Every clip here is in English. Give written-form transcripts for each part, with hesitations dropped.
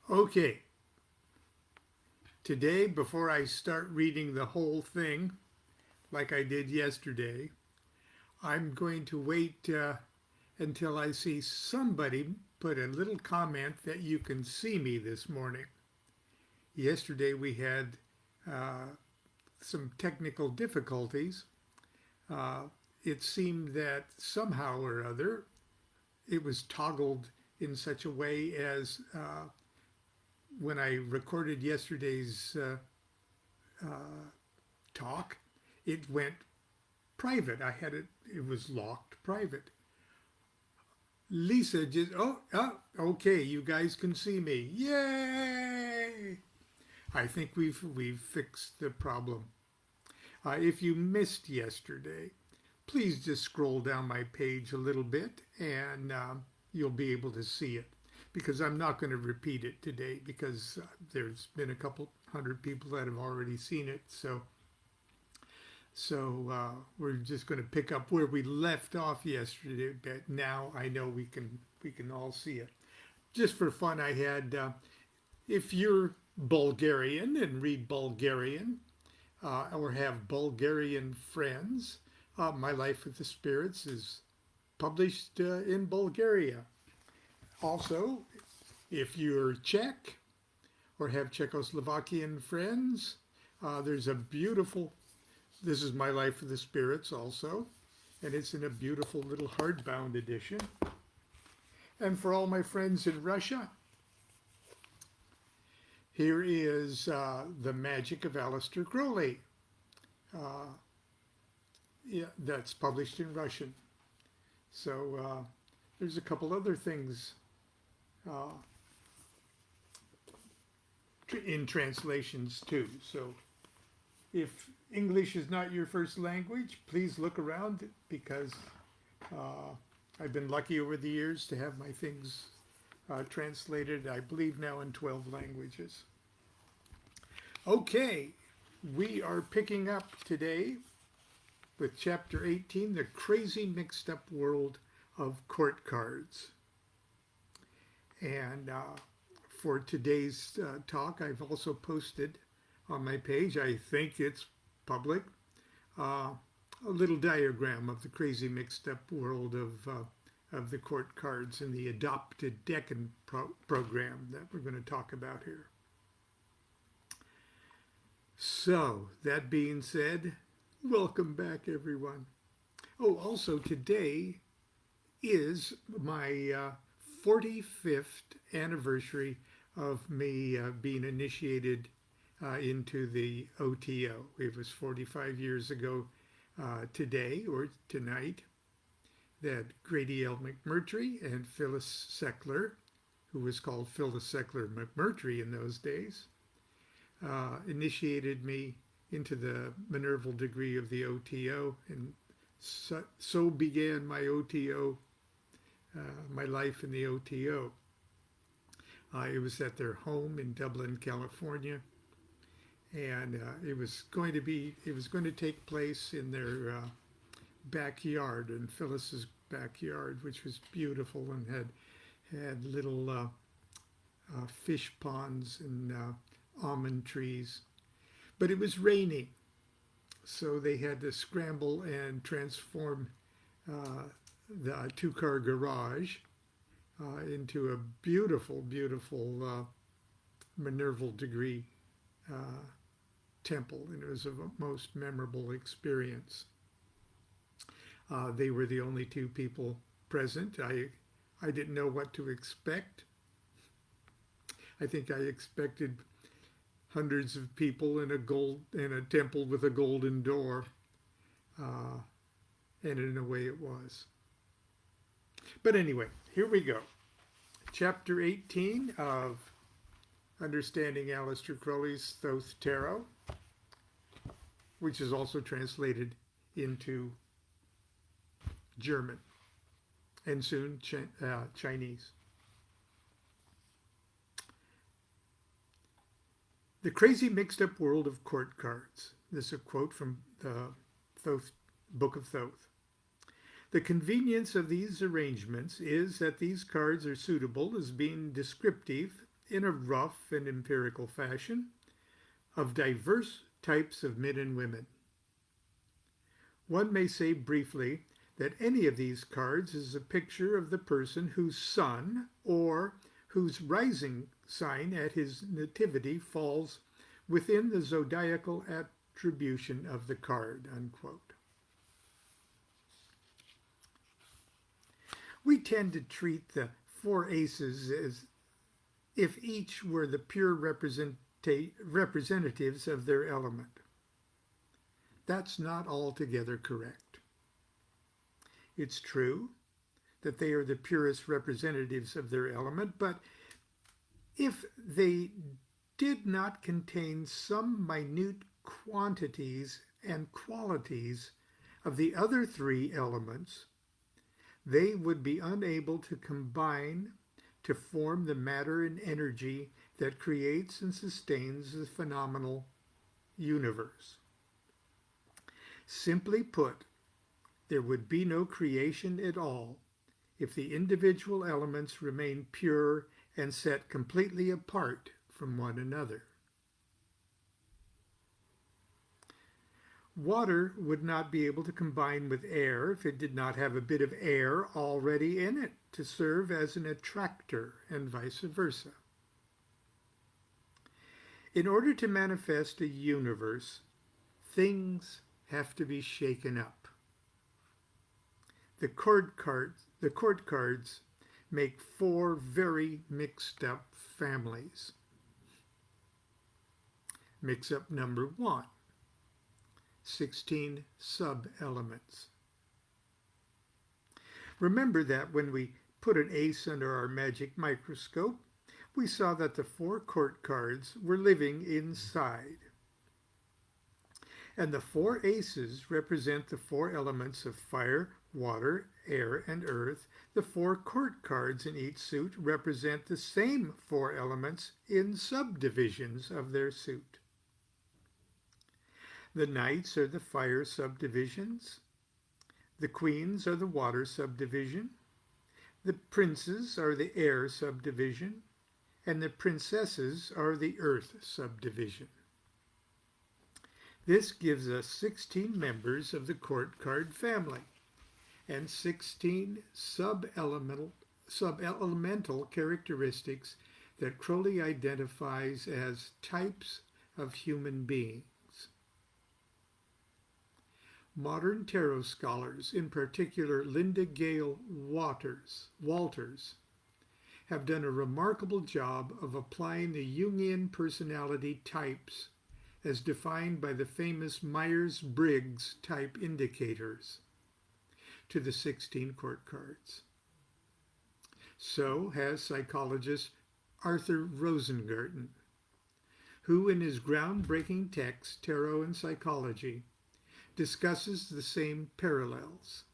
Okay, today, before I start reading the whole thing, like I did yesterday, I'm going to wait until I see somebody put a little comment that you can see me this morning. Yesterday, we had uh, some technical difficulties. Uh, it seemed that somehow or other it was toggled in such a way as when I recorded yesterday's talk, it went private. I had it, it was locked private. Lisa just, okay, you guys can see me. Yay! I think we've fixed the problem. If you missed yesterday, please just scroll down my page a little bit and you'll be able to see it. Because I'm not going to repeat it today because there's been a couple hundred people that have already seen it. So we're just going to pick up where we left off yesterday. But now I know we can all see it. Just for fun, I had if you're Bulgarian and read Bulgarian or have Bulgarian friends, My Life with the Spirits is published in Bulgaria. Also, if you're Czech or have Czechoslovakian friends, there's a beautiful, this is My Life with the Spirits also, and it's in a beautiful little hardbound edition. And for all my friends in Russia, here is The Magic of Aleister Crowley. Uh, yeah, that's published in Russian. So there's a couple other things uh, in translations too. So if English is not your first language, please look around because I've been lucky over the years to have my things translated, I believe now in 12 languages. Okay, we are picking up today with chapter 18, The Crazy Mixed Up World of Court Cards. And for today's talk, I've also posted on my page, I think it's public, a little diagram of the crazy mixed up world of the court cards in the adopted Deccan program that we're going to talk about here. So, that being said, welcome back everyone. Oh, also today is my 45th anniversary of me being initiated into the OTO. It was 45 years ago today or tonight that Grady L. McMurtry and Phyllis Seckler, who was called Phyllis Seckler McMurtry in those days, initiated me into the Minerval degree of the OTO, and so began my OTO, my life in the OTO. It was at their home in Dublin, California, and it was going to take place in their backyard, in Phyllis's backyard, which was beautiful and had little fish ponds and almond trees. But it was raining, so they had to scramble and transform the two-car garage into a beautiful, beautiful Minerval degree temple, and it was a most memorable experience. They were the only two people present. I didn't know what to expect. I think I expected hundreds of people in a temple with a golden door, and in a way it was. But anyway, here we go. Chapter 18 of Understanding Aleister Crowley's Thoth Tarot, which is also translated into German and soon Chinese. The Crazy Mixed Up World of Court Cards. This is a quote from the Thoth, Book of Thoth. The convenience of these arrangements is that these cards are suitable as being descriptive in a rough and empirical fashion, of diverse types of men and women. One may say briefly that any of these cards is a picture of the person whose sun or whose rising sign at his nativity falls within the zodiacal attribution of the card, unquote. We tend to treat the four aces as if each were the pure representatives of their element. That's not altogether correct. It's true that they are the purest representatives of their element, but if they did not contain some minute quantities and qualities of the other three elements, they would be unable to combine to form the matter and energy that creates and sustains the phenomenal universe. Simply put, there would be no creation at all if the individual elements remain pure and set completely apart from one another. Water would not be able to combine with air if it did not have a bit of air already in it to serve as an attractor, and vice versa. In order to manifest a universe, things have to be shaken up. The court cards make four very mixed up families. Mix up number 1, 16 sub-elements. Remember that when we put an ace under our magic microscope, we saw that the 4 court cards were living inside. And the 4 aces represent the 4 elements of fire, water, air, and earth. The 4 court cards in each suit represent the same 4 elements in subdivisions of their suit. The knights are the fire subdivisions. The queens are the water subdivision. The princes are the air subdivision. And the princesses are the earth subdivision. This gives us 16 members of the court card family and 16 sub-elemental characteristics that Crowley identifies as types of human beings. Modern tarot scholars, in particular Linda Gale Walters, have done a remarkable job of applying the Jungian personality types as defined by the famous Myers-Briggs type indicators to the 16 court cards. So has psychologist Arthur Rosengarten, who in his groundbreaking text, Tarot and Psychology, discusses the same parallels.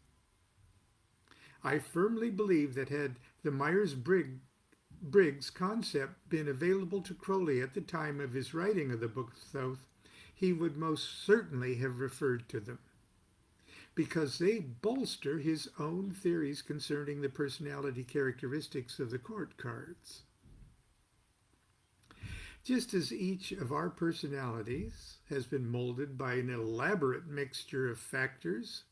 I firmly believe that had the Myers-Briggs concept been available to Crowley at the time of his writing of the Book of Thoth, he would most certainly have referred to them, because they bolster his own theories concerning the personality characteristics of the court cards. Just as each of our personalities has been molded by an elaborate mixture of factors,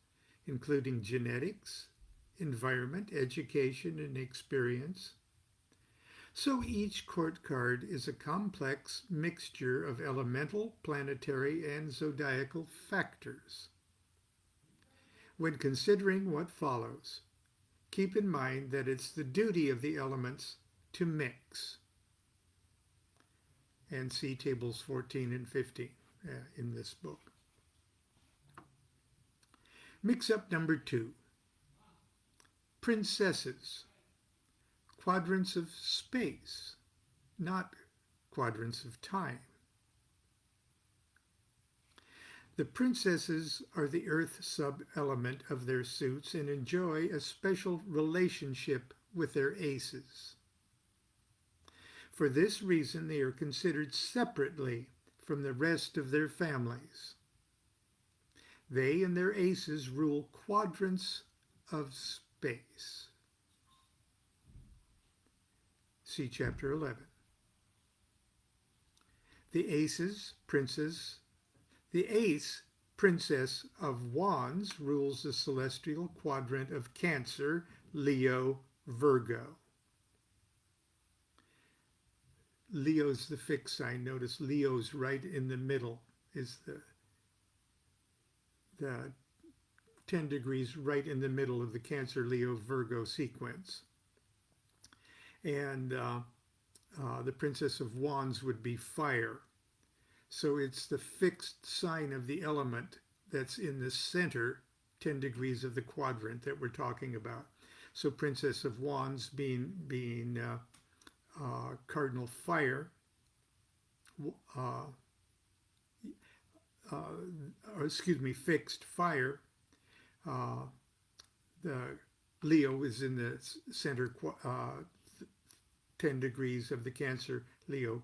including genetics, environment, education, and experience, so each court card is a complex mixture of elemental, planetary, and zodiacal factors. When considering what follows, keep in mind that it's the duty of the elements to mix. And see tables 14 and 15 in this book. Mix-up number 2. Princesses. Quadrants of space, not quadrants of time. The princesses are the earth sub-element of their suits and enjoy a special relationship with their aces. For this reason, they are considered separately from the rest of their families. They and their aces rule quadrants of space. See Chapter 11. The aces, princes, the ace, princess of wands, rules the celestial quadrant of Cancer, Leo, Virgo. Leo's the fixed sign. Notice Leo's right in the middle is the 10 degrees right in the middle of the Cancer, Leo, Virgo sequence. And the Princess of Wands would be fire. So it's the fixed sign of the element that's in the center 10 degrees of the quadrant that we're talking about. So Princess of Wands being cardinal fire, fixed fire. The Leo is in the center 10 degrees of the Cancer, Leo,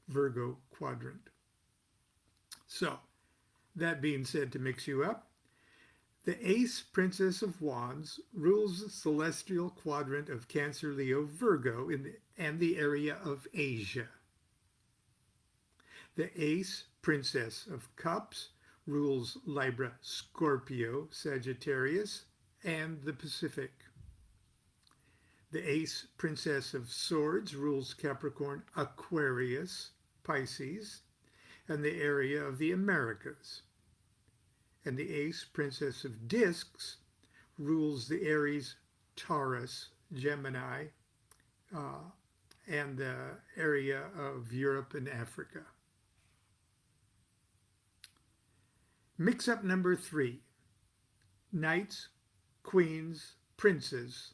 Virgo quadrant. So, that being said, to mix you up, the ace, Princess of Wands, rules the celestial quadrant of Cancer, Leo, Virgo and the area of Asia. The ace, Princess of Cups, rules Libra, Scorpio, Sagittarius, and the Pacific. The ace, Princess of Swords, rules Capricorn, Aquarius, Pisces, and the area of the Americas. And the ace, Princess of Discs, rules the Aries, Taurus, Gemini, and the area of Europe and Africa. Mix-up number 3. Knights, queens, princes,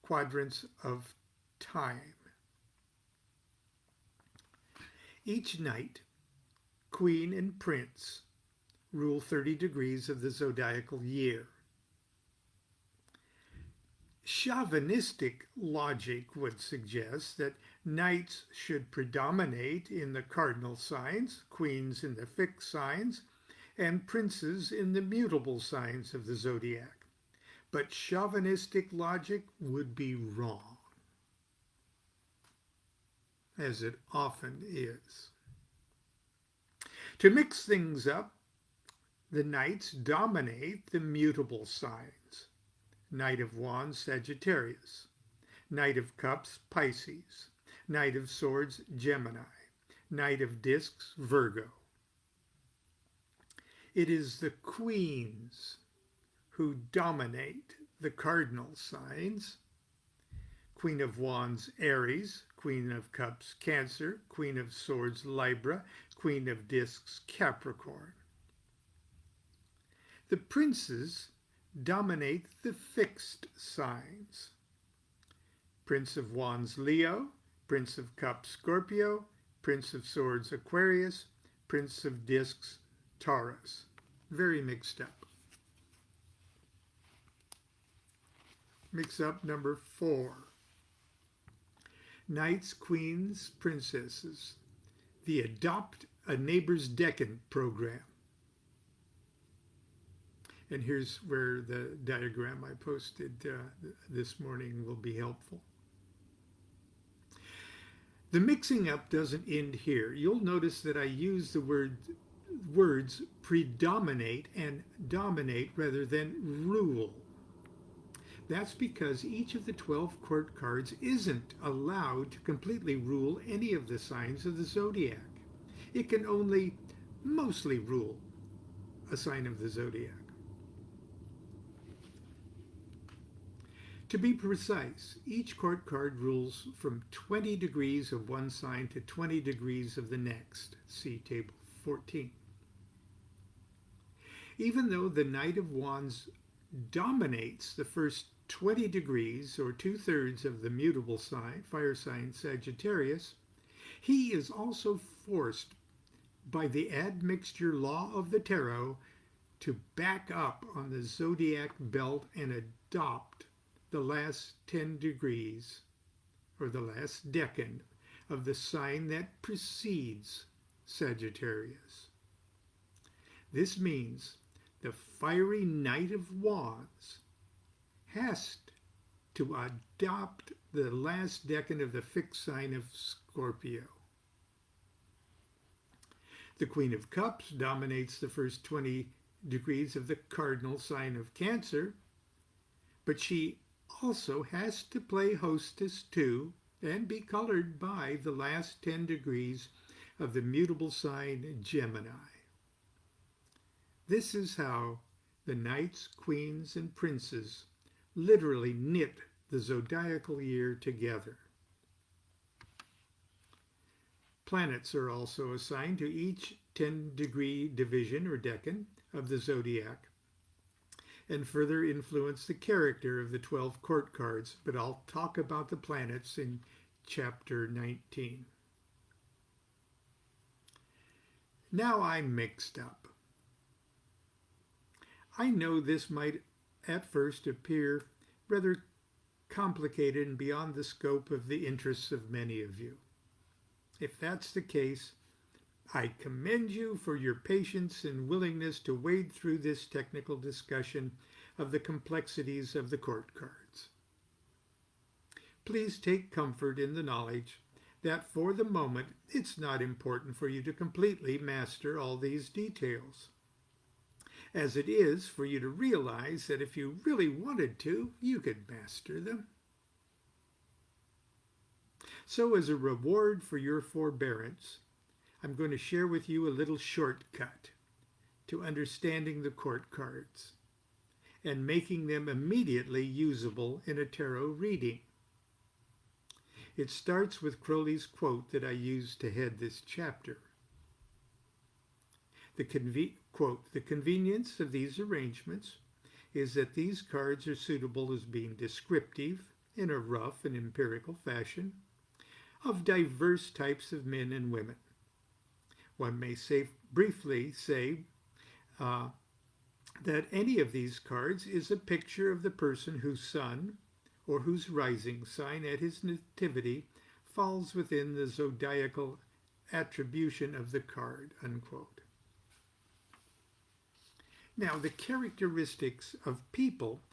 quadrants of time. Each knight, queen, and prince rule 30 degrees of the zodiacal year. Chauvinistic logic would suggest that knights should predominate in the cardinal signs, queens in the fixed signs, and princes in the mutable signs of the zodiac. But chauvinistic logic would be wrong, as it often is. To mix things up, the knights dominate the mutable signs. Knight of Wands, Sagittarius. Knight of Cups, Pisces. Knight of Swords, Gemini. Knight of Discs, Virgo. It is the queens who dominate the cardinal signs. Queen of Wands, Aries. Queen of Cups, Cancer. Queen of Swords, Libra. Queen of Discs, Capricorn. The princes dominate the fixed signs. Prince of Wands, Leo. Prince of Cups, Scorpio. Prince of Swords, Aquarius. Prince of Discs, Taurus. Very mixed up. Mix up number 4. Knights, queens, princesses. The Adopt a Neighbor's Decan program. And here's where the diagram I posted this morning will be helpful. The mixing up doesn't end here. You'll notice that I use the words predominate and dominate rather than rule. That's because each of the 12 court cards isn't allowed to completely rule any of the signs of the zodiac. It can only mostly rule a sign of the zodiac. To be precise, each court card rules from 20 degrees of one sign to 20 degrees of the next. See Table 14. Even though the Knight of Wands dominates the first 20 degrees, or 2/3 of the mutable sign, fire sign Sagittarius, he is also forced by the admixture law of the tarot to back up on the zodiac belt and adopt the last 10 degrees, or the last decan, of the sign that precedes Sagittarius. This means the fiery Knight of Wands has to adopt the last decan of the fixed sign of Scorpio. The Queen of Cups dominates the first 20 degrees of the cardinal sign of Cancer, but she also has to play hostess too and be colored by the last 10 degrees of the mutable sign Gemini. This is how the knights, queens, and princes literally knit the zodiacal year together. Planets are also assigned to each 10-degree division or decan of the zodiac and further influence the character of the 12 court cards, but I'll talk about the planets in chapter 19. Now I'm mixed up. I know this might at first appear rather complicated and beyond the scope of the interests of many of you. If that's the case, I commend you for your patience and willingness to wade through this technical discussion of the complexities of the court cards. Please take comfort in the knowledge that for the moment it's not important for you to completely master all these details, as it is for you to realize that if you really wanted to, you could master them. So as a reward for your forbearance, I'm going to share with you a little shortcut to understanding the court cards and making them immediately usable in a tarot reading. It starts with Crowley's quote that I used to head this chapter. Quote, "The convenience of these arrangements is that these cards are suitable as being descriptive, in a rough and empirical fashion, of diverse types of men and women. One may briefly say that any of these cards is a picture of the person whose sun or whose rising sign at his nativity falls within the zodiacal attribution of the card," unquote. Now, the characteristics of people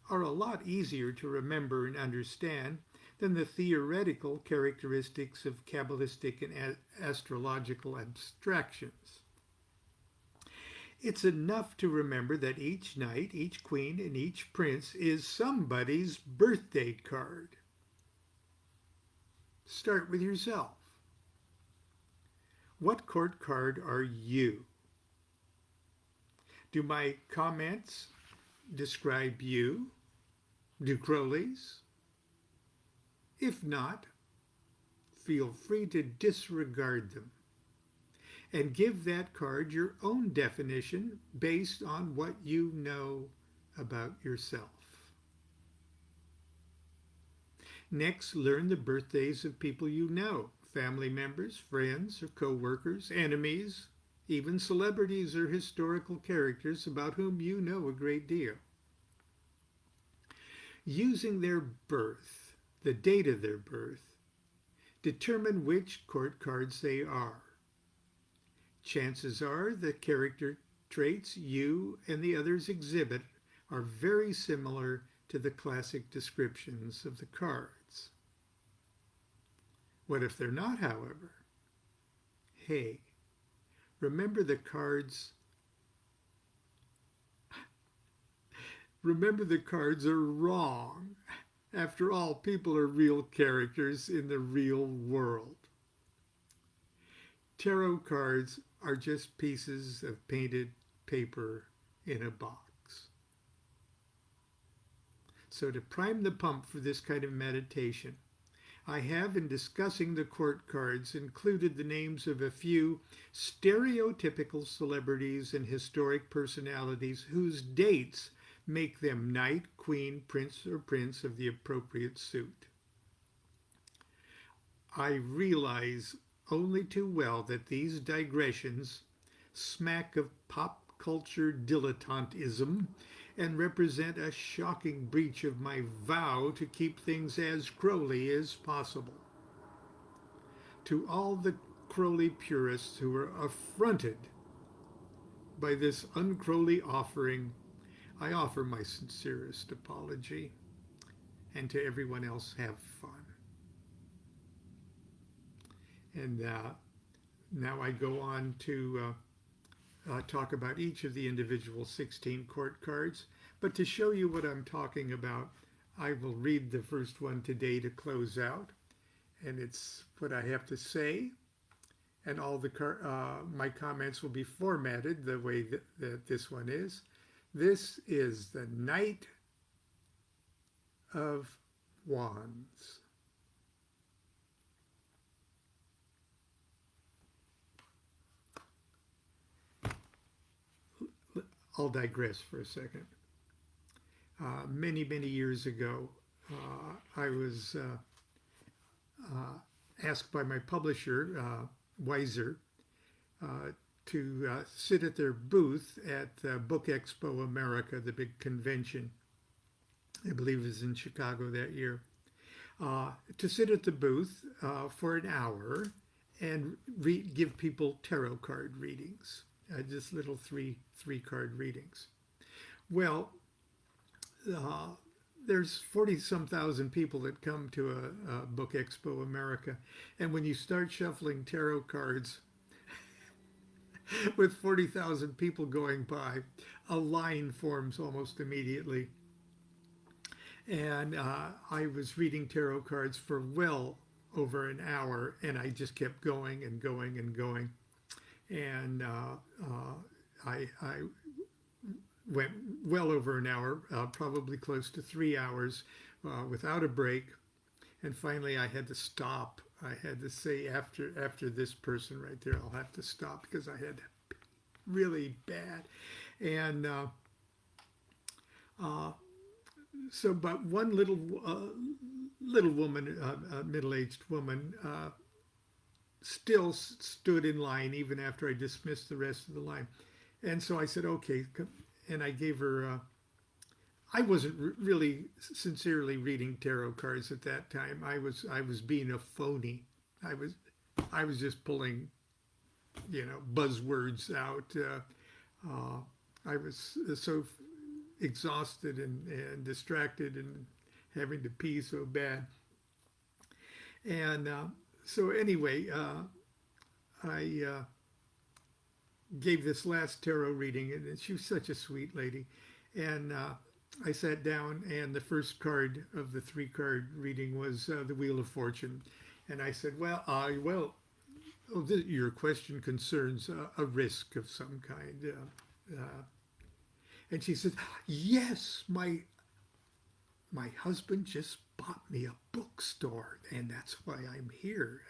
are a lot easier to remember and understand than the theoretical characteristics of Kabbalistic and astrological abstractions. It's enough to remember that each knight, each queen, and each prince is somebody's birthday card. Start with yourself. What court card are you? Do my comments describe you? Do Crowley's? If not, feel free to disregard them and give that card your own definition based on what you know about yourself. Next, learn the birthdays of people you know, family members, friends, or co-workers, enemies, even celebrities or historical characters about whom you know a great deal. Using their birth, the date of their birth, determine which court cards they are. Chances are the character traits you and the others exhibit are very similar to the classic descriptions of the cards. What if they're not, however? Hey, remember the cards are wrong. After all, people are real characters in the real world. Tarot cards are just pieces of painted paper in a box. So to prime the pump for this kind of meditation, I have, in discussing the court cards, included the names of a few stereotypical celebrities and historic personalities whose dates make them knight, queen, prince, or prince of the appropriate suit. I realize only too well that these digressions smack of pop culture dilettantism and represent a shocking breach of my vow to keep things as Crowley as possible. To all the Crowley purists who are affronted by this un-Crowley offering, I offer my sincerest apology, and to everyone else, have fun. And now I go on to talk about each of the individual 16 court cards. But to show you what I'm talking about, I will read the first one today to close out. And it's what I have to say. And all the my comments will be formatted the way that this one is. This is the Knight of Wands. I'll digress for a second. Many, many years ago, I was asked by my publisher, Weiser, to sit at their booth at Book Expo America, the big convention. I believe it was in Chicago that year. To sit at the booth for an hour and give people tarot card readings, just little three card readings. Well, there's 40-some thousand people that come to a Book Expo America, and when you start shuffling tarot cards with 40,000 people going by, a line forms almost immediately. And I was reading tarot cards for well over an hour, and I just kept going and going and going. And I went well over an hour, probably close to 3 hours without a break. And finally I had to stop. I had to say after this person right there, I'll have to stop because I had really bad. And so, but one little woman, middle-aged woman, still stood in line even after I dismissed the rest of the line. And so I said, okay, and I gave her, I wasn't really sincerely reading tarot cards at that time. I was being a phony. I was just pulling, buzzwords out. I was so exhausted and distracted and having to pee so bad. And so anyway, I gave this last tarot reading, and she was such a sweet lady. And I sat down, and the first card of the 3-card reading was the Wheel of Fortune. And I said, your question concerns a risk of some kind. And she said, yes, my husband just bought me a bookstore, and that's why I'm here.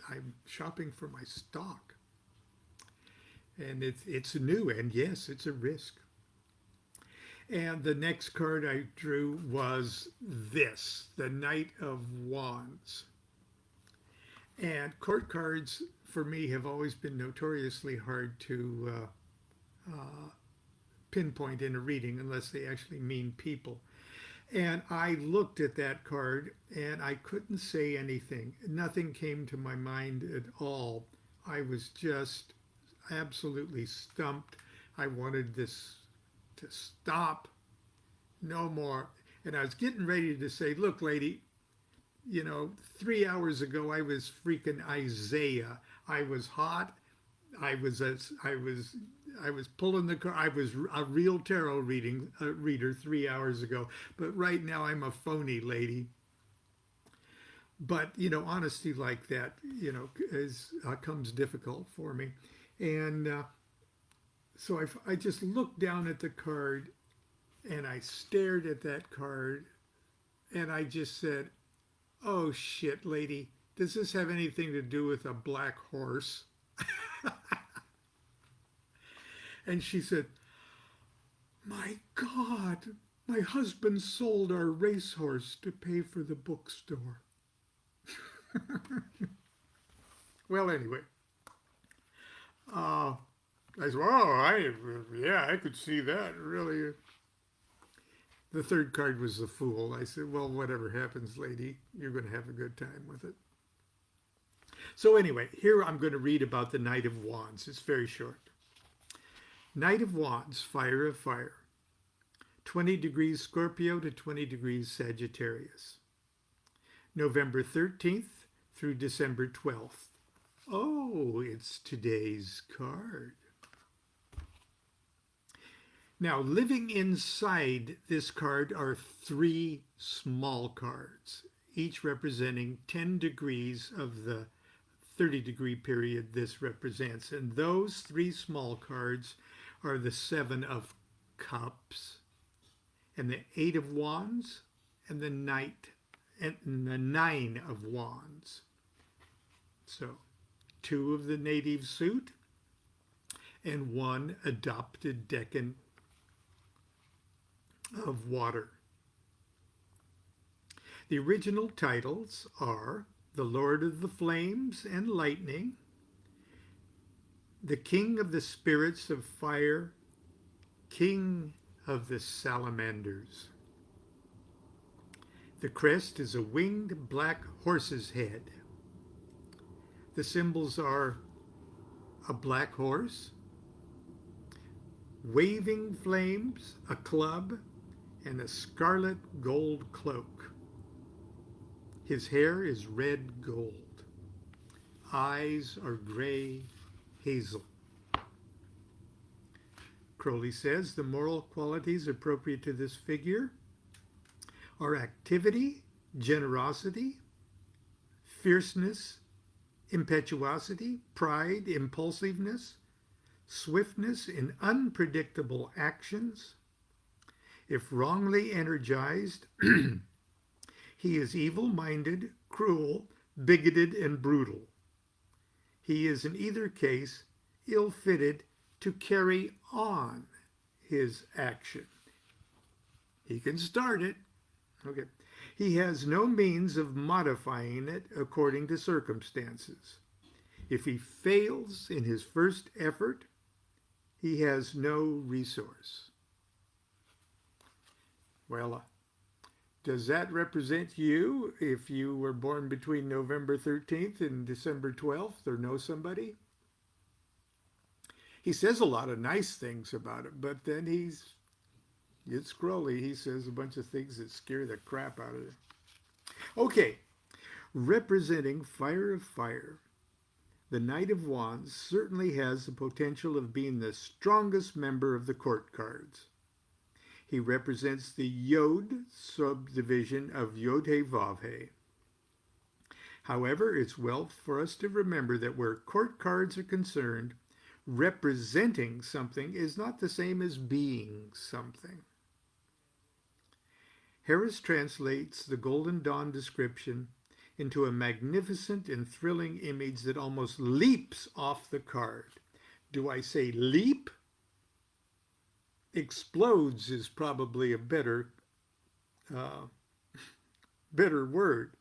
I'm shopping for my stock. And it's new, and yes, it's a risk. And the next card I drew was this, the Knight of Wands. And court cards, for me, have always been notoriously hard to pinpoint in a reading unless they actually mean people. And I looked at that card, and I couldn't say anything. Nothing came to my mind at all. I was just absolutely stumped. I wanted this to stop, no more. And I was getting ready to say, look, lady, 3 hours ago I was freaking Isaiah. I was hot. I was pulling the card. I was a real tarot reader 3 hours ago. But right now I'm a phony, lady. But honesty like that, comes difficult for me. And so I just looked down at the card, and I stared at that card, and I just said, oh shit, lady, does this have anything to do with a black horse? And she said, my God, my husband sold our racehorse to pay for the bookstore. Well, anyway. I said, I could see that, really. The third card was the Fool. I said, well, whatever happens, lady, you're going to have a good time with it. So anyway, here I'm going to read about the Knight of Wands. It's very short. Knight of Wands, fire of fire. 20 degrees Scorpio to 20 degrees Sagittarius. November 13th through December 12th. Oh, it's today's card. Now, living inside this card are 3 small cards, each representing 10 degrees of the 30-degree period this represents. And those 3 small cards are the 7 of Cups, and the 8 of Wands, and the Knight, and the 9 of Wands. So 2 of the native suit and 1 adopted decan of water. The original titles are the Lord of the Flames and Lightning, the King of the Spirits of Fire, King of the Salamanders. The crest is a winged black horse's head. The symbols are a black horse, waving flames, a club, and a scarlet gold cloak. His hair is red gold. Eyes are gray hazel. Crowley says the moral qualities appropriate to this figure are activity, generosity, fierceness, impetuosity, pride, impulsiveness, swiftness in unpredictable actions. If wrongly energized, he is evil-minded, cruel, bigoted, and brutal. He is in either case ill-fitted to carry on his action. He can start it. Okay. He has no means of modifying it according to circumstances. If he fails in his first effort, he has no resource. Well, does that represent you if you were born between November 13th and December 12th or know somebody? He says a lot of nice things about it, but then it's Crowley. He says a bunch of things that scare the crap out of you. Okay, representing Fire of Fire, the Knight of Wands certainly has the potential of being the strongest member of the court cards. He represents the Yod subdivision of Yod-He-Vav-He. However, it's well for us to remember that where court cards are concerned, representing something is not the same as being something. Harris translates the Golden Dawn description into a magnificent and thrilling image that almost leaps off the card. Do I say leap? Explodes is probably a better word.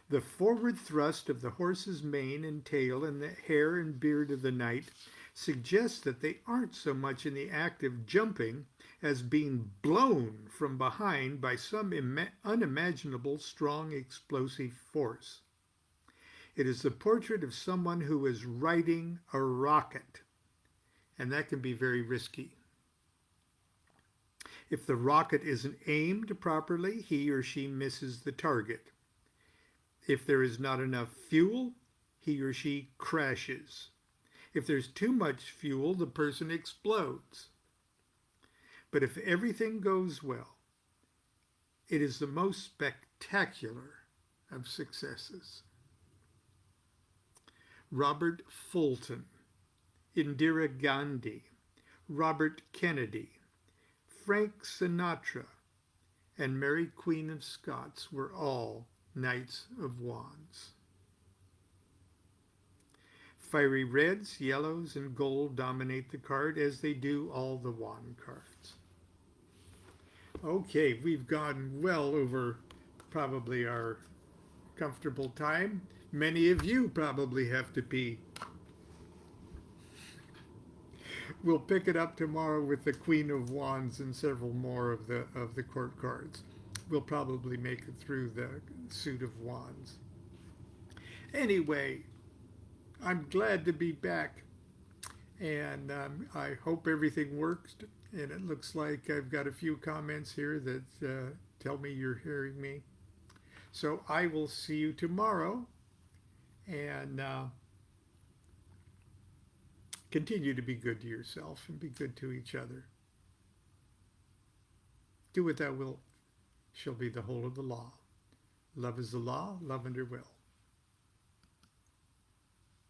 The forward thrust of the horse's mane and tail and the hair and beard of the knight suggests that they aren't so much in the act of jumping as being blown from behind by some unimaginable, strong, explosive force. It is the portrait of someone who is riding a rocket, and that can be very risky. If the rocket isn't aimed properly, he or she misses the target. If there is not enough fuel, he or she crashes. If there's too much fuel, the person explodes. But if everything goes well, it is the most spectacular of successes. Robert Fulton, Indira Gandhi, Robert Kennedy, Frank Sinatra, and Mary Queen of Scots were all Knights of Wands. Fiery reds, yellows, and gold dominate the card, as they do all the wand cards. Okay, we've gone well over probably our comfortable time. Many of you probably have to pee. We'll pick it up tomorrow with the Queen of Wands and several more of the court cards. We'll probably make it through the suit of wands. Anyway, I'm glad to be back, and I hope everything works. And it looks like I've got a few comments here that tell me you're hearing me. So I will see you tomorrow, and Continue to be good to yourself and be good to each other. Do what thou wilt shall be the whole of the law. Love is the law, love under will.